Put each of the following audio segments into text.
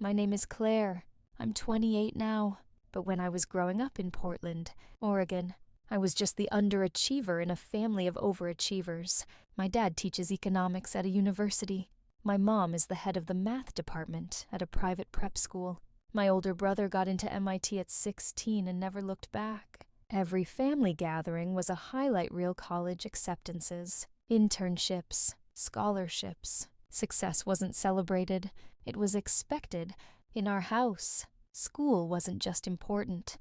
My name is Claire. I'm 28 now. But when I was growing up in Portland, Oregon, I was just the underachiever in a family of overachievers. My dad teaches economics at a university. My mom is the head of the math department at a private prep school. My older brother got into MIT at 16 and never looked back. Every family gathering was a highlight reel: college acceptances, internships, scholarships. Success wasn't celebrated, it was expected. In our house, school wasn't just important,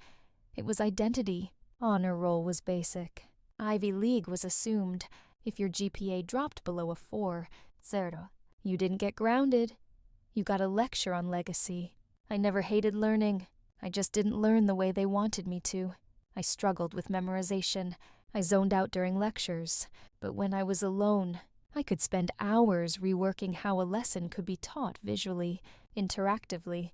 it was identity. Honor roll was basic. Ivy League was assumed. If your GPA dropped below a 4, zero, you didn't get grounded. You got a lecture on legacy. I never hated learning. I just didn't learn the way they wanted me to. I struggled with memorization. I zoned out during lectures. But when I was alone, I could spend hours reworking how a lesson could be taught visually, interactively.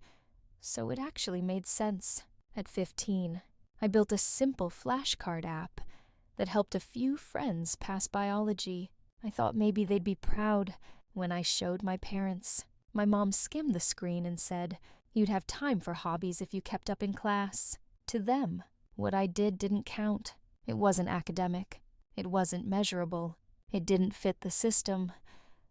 So it actually made sense. At 15, I built a simple flashcard app that helped a few friends pass biology. I thought maybe they'd be proud when I showed my parents. My mom skimmed the screen and said, "You'd have time for hobbies if you kept up in class." To them, what I did didn't count. It wasn't academic. It wasn't measurable. It didn't fit the system.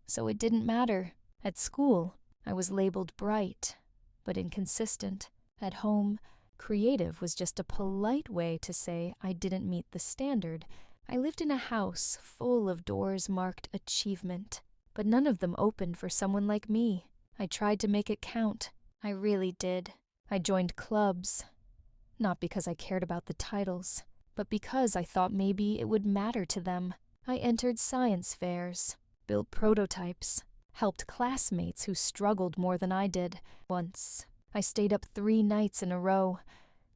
So it didn't matter. At school, I was labeled bright, but inconsistent. At home, creative was just a polite way to say I didn't meet the standard. I lived in a house full of doors marked achievement, but none of them opened for someone like me. I tried to make it count. I really did. I joined clubs, not because I cared about the titles, but because I thought maybe it would matter to them. I entered science fairs, built prototypes, helped classmates who struggled more than I did. Once, I stayed up 3 nights in a row,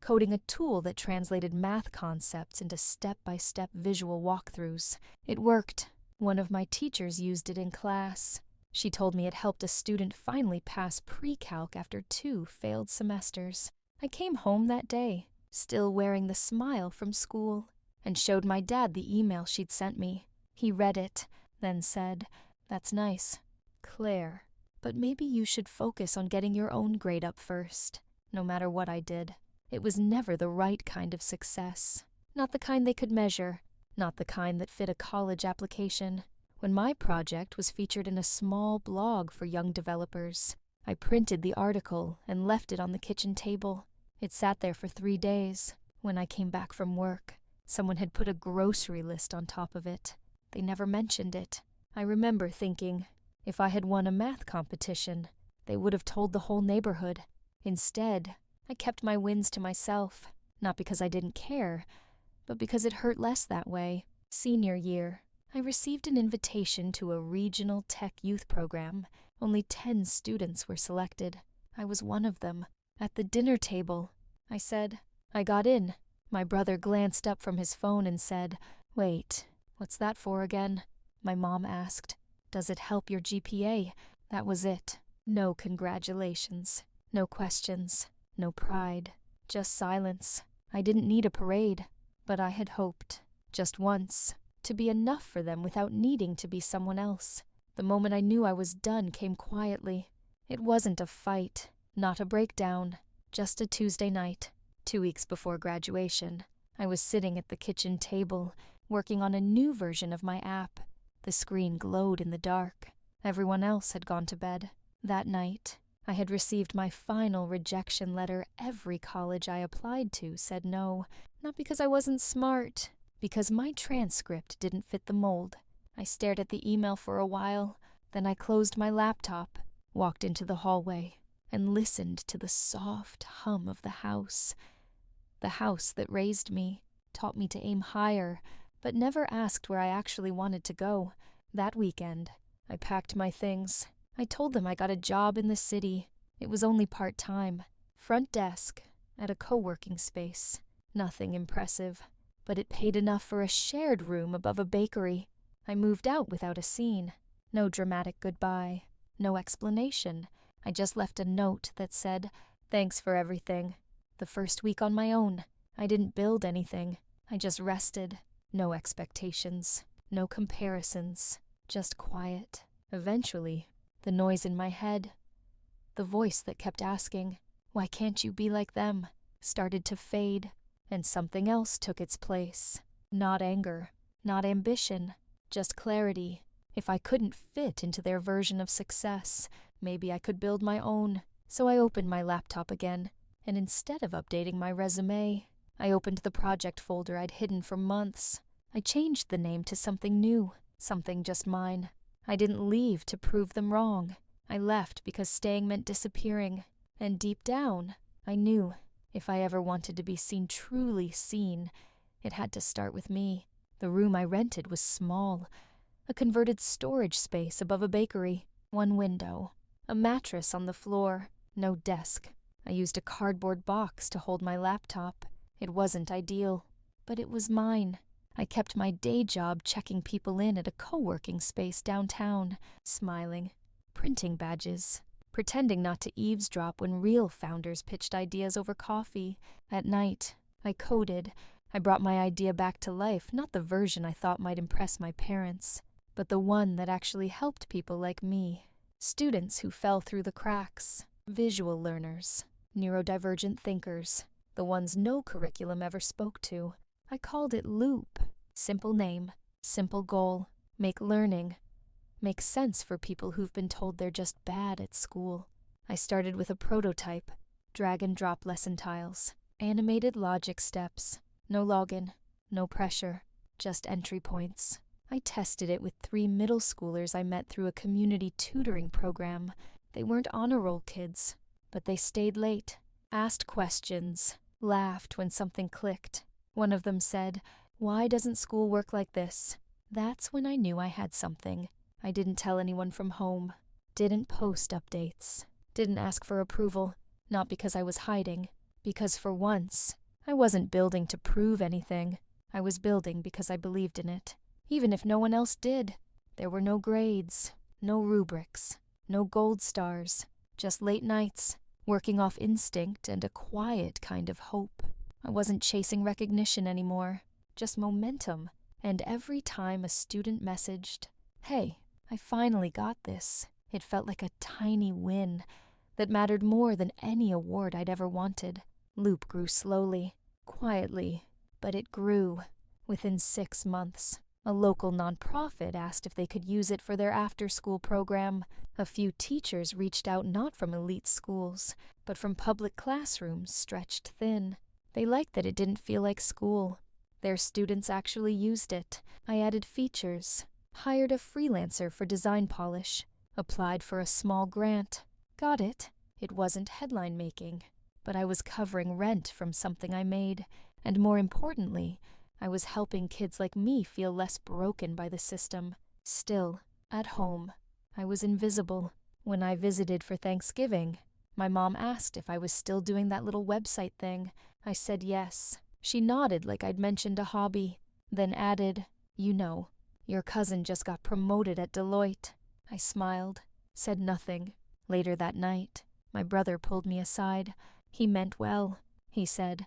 coding a tool that translated math concepts into step-by-step visual walkthroughs. It worked. One of my teachers used it in class. She told me it helped a student finally pass pre-calc after 2 failed semesters. I came home that day, still wearing the smile from school, and showed my dad the email she'd sent me. He read it, then said, "That's nice, Claire, but maybe you should focus on getting your own grade up first." No matter what I did, it was never the right kind of success. Not the kind they could measure, not the kind that fit a college application. When my project was featured in a small blog for young developers, I printed the article and left it on the kitchen table. It sat there for 3 days. When I came back from work, someone had put a grocery list on top of it. They never mentioned it. I remember thinking, if I had won a math competition, they would have told the whole neighborhood. Instead, I kept my wins to myself, not because I didn't care, but because it hurt less that way. Senior year, I received an invitation to a regional tech youth program. Only 10 students were selected. I was one of them. At the dinner table, I said, "I got in." My brother glanced up from his phone and said, "Wait, what's that for again?" My mom asked, "Does it help your GPA?" That was it. No congratulations, no questions, no pride, just silence. I didn't need a parade, but I had hoped, just once, to be enough for them without needing to be someone else. The moment I knew I was done came quietly. It wasn't a fight, not a breakdown, just a Tuesday night, 2 weeks before graduation. I was sitting at the kitchen table, working on a new version of my app. The screen glowed in the dark. Everyone else had gone to bed. That night, I had received my final rejection letter. Every college I applied to said no, not because I wasn't smart, because my transcript didn't fit the mold. I stared at the email for a while, then I closed my laptop, walked into the hallway, and listened to the soft hum of the house. The house that raised me, taught me to aim higher, but never asked where I actually wanted to go. That weekend, I packed my things. I told them I got a job in the city. It was only part-time. Front desk, at a co-working space. Nothing impressive, but it paid enough for a shared room above a bakery. I moved out without a scene. No dramatic goodbye. No explanation. I just left a note that said, "Thanks for everything." The first week on my own, I didn't build anything. I just rested. No expectations. No comparisons. Just quiet. Eventually, the noise in my head. The voice that kept asking, "Why can't you be like them?" started to fade, and something else took its place. Not anger, not ambition, just clarity. If I couldn't fit into their version of success, maybe I could build my own. So I opened my laptop again, and instead of updating my resume, I opened the project folder I'd hidden for months. I changed the name to something new, something just mine. I didn't leave to prove them wrong. I left because staying meant disappearing. And deep down, I knew if I ever wanted to be seen truly seen, it had to start with me. The room I rented was small, a converted storage space above a bakery, one window, a mattress on the floor, no desk. I used a cardboard box to hold my laptop. It wasn't ideal, but it was mine. I kept my day job checking people in at a co-working space downtown, smiling, printing badges, pretending not to eavesdrop when real founders pitched ideas over coffee. At night, I coded. I brought my idea back to life, not the version I thought might impress my parents, but the one that actually helped people like me. Students who fell through the cracks, visual learners, neurodivergent thinkers, the ones no curriculum ever spoke to. I called it Loop. Simple name, simple goal, make learning, make sense for people who've been told they're just bad at school. I started with a prototype, drag and drop lesson tiles, animated logic steps, no login, no pressure, just entry points. I tested it with 3 middle schoolers I met through a community tutoring program. They weren't honor roll kids, but they stayed late, asked questions, laughed when something clicked. One of them said, "Why doesn't school work like this?" That's when I knew I had something. I didn't tell anyone from home, didn't post updates, didn't ask for approval, not because I was hiding, because for once, I wasn't building to prove anything. I was building because I believed in it, even if no one else did. There were no grades, no rubrics, no gold stars, just late nights, working off instinct and a quiet kind of hope. I wasn't chasing recognition anymore, just momentum. And every time a student messaged, "Hey, I finally got this," it felt like a tiny win that mattered more than any award I'd ever wanted. Loop grew slowly, quietly, but it grew. Within 6 months, a local nonprofit asked if they could use it for their after-school program. A few teachers reached out not from elite schools, but from public classrooms stretched thin. They liked that it didn't feel like school. Their students actually used it. I added features, hired a freelancer for design polish, applied for a small grant, got it. It wasn't headline making, but I was covering rent from something I made, and more importantly, I was helping kids like me feel less broken by the system. Still, at home, I was invisible. When I visited for Thanksgiving, my mom asked if I was still doing that little website thing. I said yes. She nodded like I'd mentioned a hobby, then added, "You know, your cousin just got promoted at Deloitte." I smiled, said nothing. Later that night, my brother pulled me aside. He meant well. He said,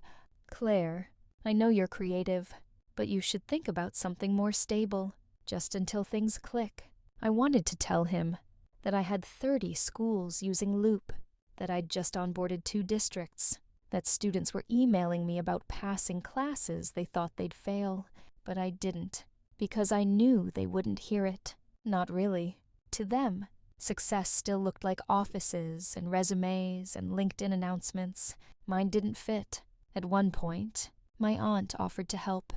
"Claire, I know you're creative, but you should think about something more stable, just until things click." I wanted to tell him that I had 30 schools using Loop, that I'd just onboarded 2 districts, that students were emailing me about passing classes they thought they'd fail, but I didn't, because I knew they wouldn't hear it. Not really. To them, success still looked like offices and resumes and LinkedIn announcements. Mine didn't fit. At one point, my aunt offered to help.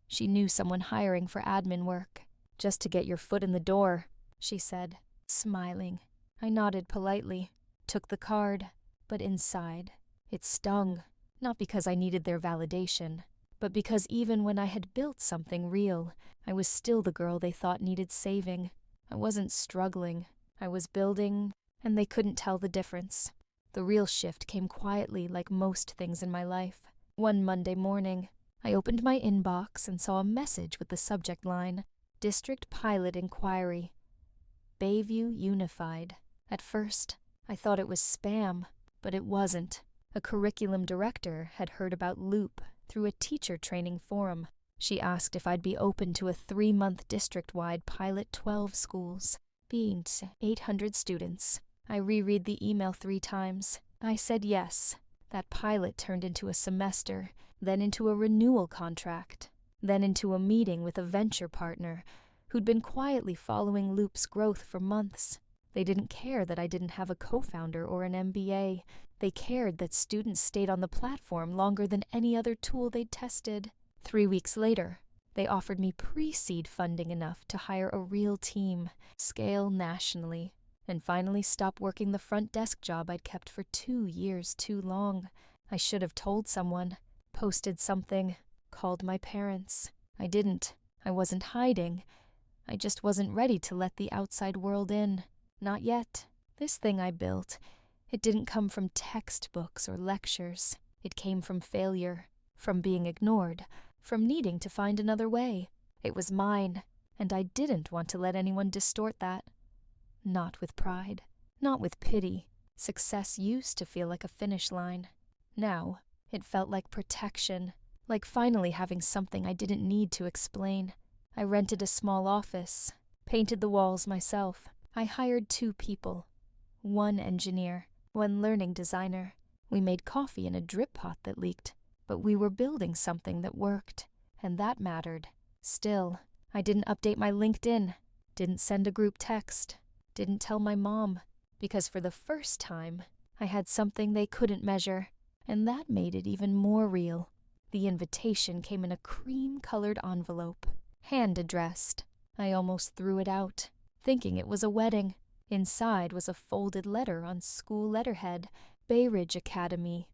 She knew someone hiring for admin work. "Just to get your foot in the door," she said, smiling. I nodded politely, took the card, but inside, it stung, not because I needed their validation, but because even when I had built something real, I was still the girl they thought needed saving. I wasn't struggling. I was building, and they couldn't tell the difference. The real shift came quietly, like most things in my life. One Monday morning, I opened my inbox and saw a message with the subject line, "District Pilot Inquiry, Bayview Unified." At first, I thought it was spam, but it wasn't. A curriculum director had heard about Loop through a teacher training forum. She asked if I'd be open to a 3-month district-wide pilot 12 schools, being 800 students. I reread the email 3 times. I said yes. That pilot turned into a semester, then into a renewal contract, then into a meeting with a venture partner who'd been quietly following Loop's growth for months. They didn't care that I didn't have a co-founder or an MBA. They cared that students stayed on the platform longer than any other tool they'd tested. 3 weeks later, they offered me pre-seed funding enough to hire a real team, scale nationally, and finally stop working the front desk job I'd kept for 2 years too long. I should have told someone, posted something, called my parents. I didn't. I wasn't hiding. I just wasn't ready to let the outside world in. Not yet. This thing I built, it didn't come from textbooks or lectures. It came from failure, from being ignored, from needing to find another way. It was mine, and I didn't want to let anyone distort that. Not with pride, not with pity. Success used to feel like a finish line. Now, it felt like protection, like finally having something I didn't need to explain. I rented a small office, painted the walls myself. I hired 2 people, 1 engineer, 1 learning designer. We made coffee in a drip pot that leaked, but we were building something that worked, and that mattered. Still, I didn't update my LinkedIn, didn't send a group text, didn't tell my mom, because for the first time, I had something they couldn't measure, and that made it even more real. The invitation came in a cream-colored envelope, hand-addressed. I almost threw it out, thinking it was a wedding. Inside was a folded letter on school letterhead, Bay Ridge Academy.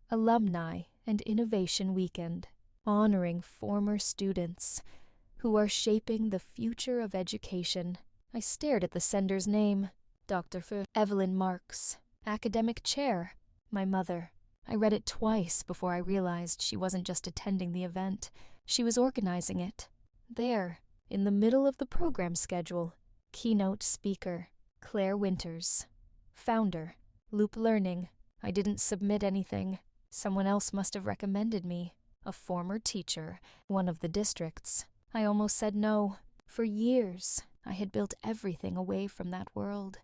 Alumni and Innovation Weekend, honoring former students who are shaping the future of education. I stared at the sender's name, Dr. Evelyn Marks, academic chair, my mother. I read it twice before I realized she wasn't just attending the event. She was organizing it. There, in the middle of the program schedule, keynote speaker, Claire Winters. Founder, Loop Learning. I didn't submit anything. Someone else must have recommended me. A former teacher, one of the districts. I almost said no. For years, I had built everything away from that world.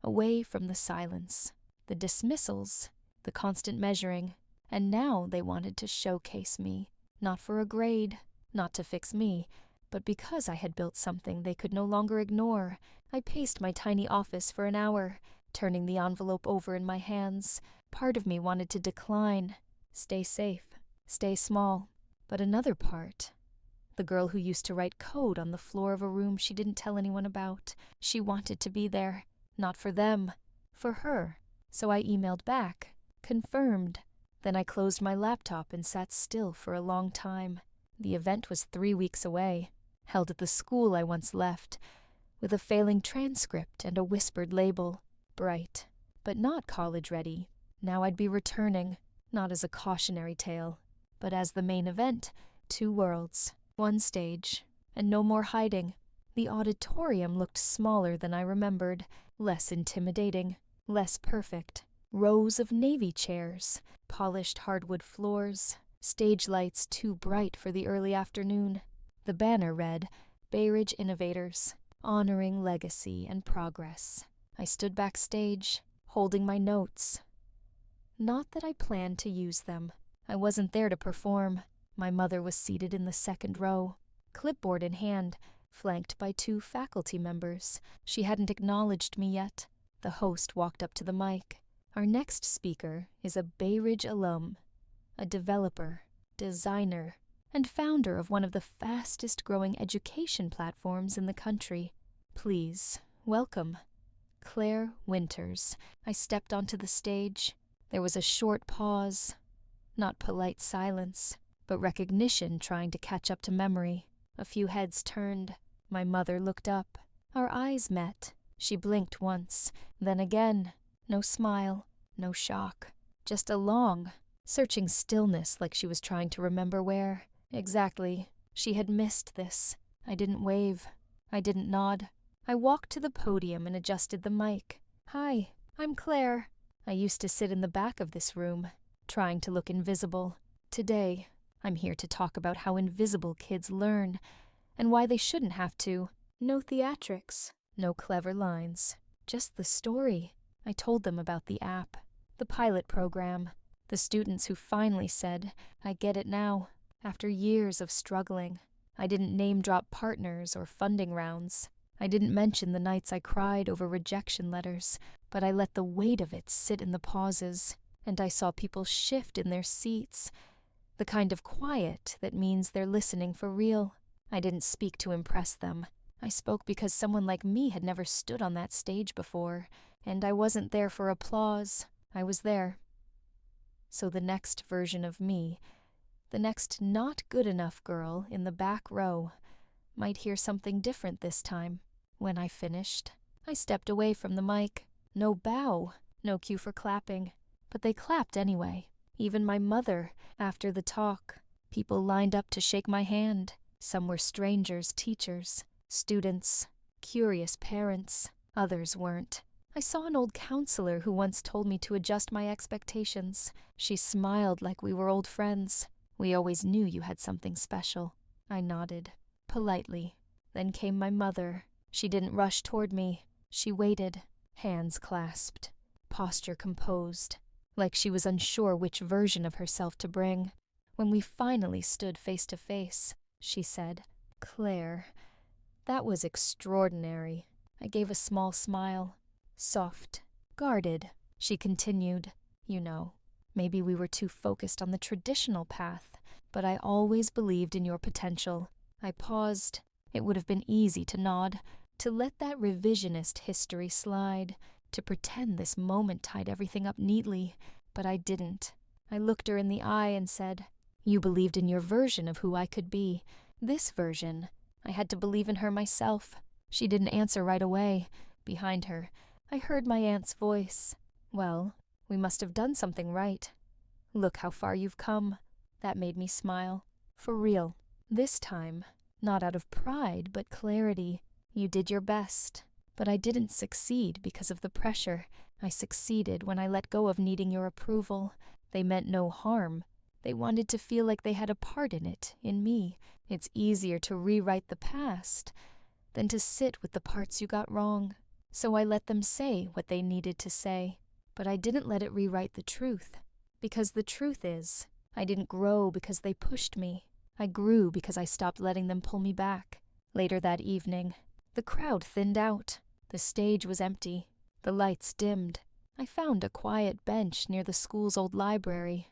Away from the silence, the dismissals, the constant measuring. And now they wanted to showcase me. Not for a grade, not to fix me, but because I had built something they could no longer ignore. I paced my tiny office for an hour, turning the envelope over in my hands. Part of me wanted to decline, stay safe, stay small. But another part, the girl who used to write code on the floor of a room she didn't tell anyone about, she wanted to be there. Not for them, for her. So I emailed back, confirmed. Then I closed my laptop and sat still for a long time. The event was 3 weeks away, held at the school I once left, with a failing transcript and a whispered label. Bright, but not college-ready. Now I'd be returning, not as a cautionary tale, but as the main event. 2 worlds, 1 stage, and no more hiding. The auditorium looked smaller than I remembered, less intimidating, less perfect. Rows of navy chairs, polished hardwood floors, stage lights too bright for the early afternoon. The banner read, Bay Ridge Innovators, honoring legacy and progress. I stood backstage, holding my notes. Not that I planned to use them. I wasn't there to perform. My mother was seated in the 2nd row, clipboard in hand, flanked by 2 faculty members. She hadn't acknowledged me yet. The host walked up to the mic. Our next speaker is a Bay Ridge alum, a developer, designer, and founder of one of the fastest-growing education platforms in the country. Please, welcome, Claire Winters. I stepped onto the stage. There was a short pause. Not polite silence, but recognition trying to catch up to memory. A few heads turned. My mother looked up. Our eyes met. She blinked once, then again. No smile, no shock. Just a long, searching stillness like she was trying to remember where. Exactly. She had missed this. I didn't wave. I didn't nod. I walked to the podium and adjusted the mic. Hi, I'm Claire. I used to sit in the back of this room, trying to look invisible. Today, I'm here to talk about how invisible kids learn, and why they shouldn't have to. No theatrics, no clever lines, Just the story. I told them about the app, the pilot program, the students who finally said, "I get it now," after years of struggling. I didn't name-drop partners or funding rounds. I didn't mention the nights I cried over rejection letters, but I let the weight of it sit in the pauses, and I saw people shift in their seats, the kind of quiet that means they're listening for real. I didn't speak to impress them. I spoke because someone like me had never stood on that stage before, and I wasn't there for applause. I was there. So the next version of me, the next not good enough girl in the back row, might hear something different this time. When I finished, I stepped away from the mic. No bow, no cue for clapping, but they clapped anyway. Even my mother, after the talk. People lined up to shake my hand. Some were strangers, teachers, students, curious parents. Others weren't. I saw an old counselor who once told me to adjust my expectations. She smiled like we were old friends. "We always knew you had something special." I nodded, politely. Then came my mother. She didn't rush toward me. She waited, hands clasped, posture composed, like she was unsure which version of herself to bring. When we finally stood face to face, she said, "Claire, that was extraordinary." I gave a small smile. Soft, guarded. She continued, "You know, maybe we were too focused on the traditional path, but I always believed in your potential." I paused. It would have been easy to nod, to let that revisionist history slide, to pretend this moment tied everything up neatly, but I didn't. I looked her in the eye and said, "You believed in your version of who I could be. This version, I had to believe in her myself." She didn't answer right away. Behind her, I heard my aunt's voice. "Well, we must have done something right. Look how far you've come." That made me smile. For real. This time, not out of pride, but clarity. You did your best. But I didn't succeed because of the pressure. I succeeded when I let go of needing your approval. They meant no harm. They wanted to feel like they had a part in it, in me. It's easier to rewrite the past than to sit with the parts you got wrong. So I let them say what they needed to say. But I didn't let it rewrite the truth. Because the truth is, I didn't grow because they pushed me. I grew because I stopped letting them pull me back. Later that evening, the crowd thinned out. The stage was empty. The lights dimmed. I found a quiet bench near the school's old library,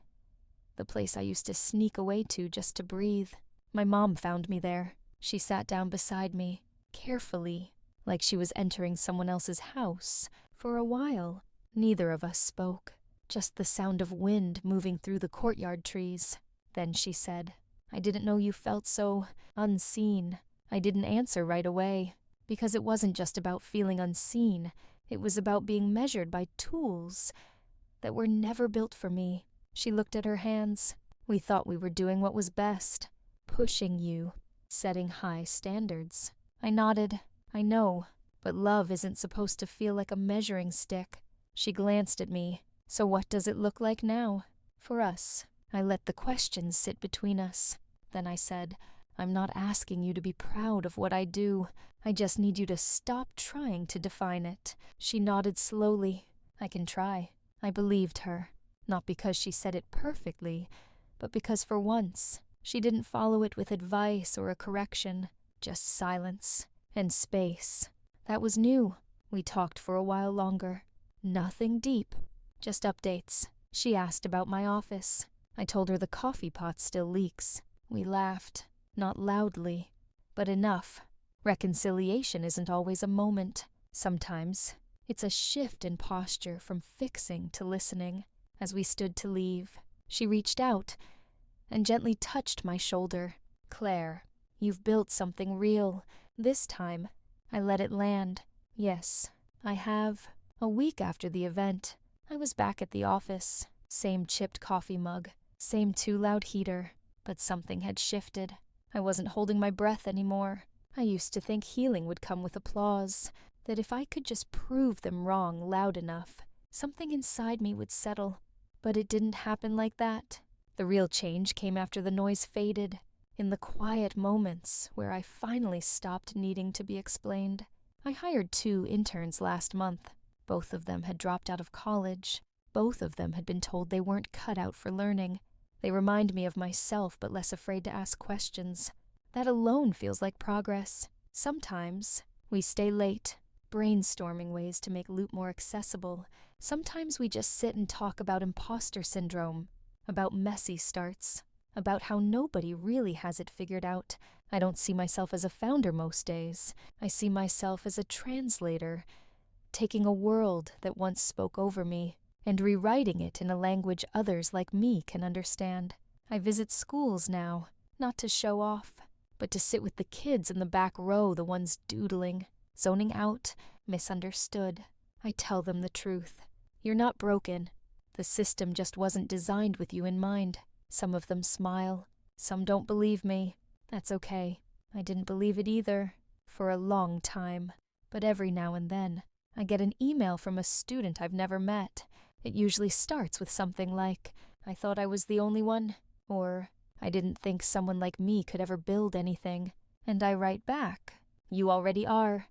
the place I used to sneak away to just to breathe. My mom found me there. She sat down beside me, carefully, like she was entering someone else's house. For a while, neither of us spoke, just the sound of wind moving through the courtyard trees. Then she said, "I didn't know you felt so unseen." I didn't answer right away, because it wasn't just about feeling unseen. It was about being measured by tools that were never built for me. She looked at her hands. "We thought we were doing what was best, pushing you, setting high standards." I nodded. "I know, but love isn't supposed to feel like a measuring stick." She glanced at me. "So what does it look like now, for us?" I let the questions sit between us. Then I said, "I'm not asking you to be proud of what I do. I just need you to stop trying to define it." She nodded slowly. "I can try." I believed her, not because she said it perfectly, but because for once, she didn't follow it with advice or a correction, just silence and space. That was new. We talked for a while longer. Nothing deep, just updates. She asked about my office. I told her the coffee pot still leaks. We laughed, not loudly, but enough. Reconciliation isn't always a moment. Sometimes it's a shift in posture from fixing to listening. As we stood to leave, she reached out and gently touched my shoulder. "Claire, you've built something real. This time, I let it land. Yes, I have." A week after the event, I was back at the office. Same chipped coffee mug, same too loud heater, but something had shifted. I wasn't holding my breath anymore. I used to think healing would come with applause, that if I could just prove them wrong loud enough, something inside me would settle. But it didn't happen like that. The real change came after the noise faded, in the quiet moments where I finally stopped needing to be explained. I hired 2 interns last month. Both of them had dropped out of college. Both of them had been told they weren't cut out for learning. They remind me of myself, but less afraid to ask questions. That alone feels like progress. Sometimes we stay late, brainstorming ways to make loot more accessible. Sometimes we just sit and talk about imposter syndrome, about messy starts, about how nobody really has it figured out. I don't see myself as a founder most days. I see myself as a translator, taking a world that once spoke over me and rewriting it in a language others like me can understand. I visit schools now, not to show off, but to sit with the kids in the back row, the ones doodling, zoning out, misunderstood. I tell them the truth. You're not broken. The system just wasn't designed with you in mind. Some of them smile. Some don't believe me. That's okay. I didn't believe it either, for a long time. But every now and then, I get an email from a student I've never met. It usually starts with something like, "I thought I was the only one," or "I didn't think someone like me could ever build anything." And I write back, "You already are.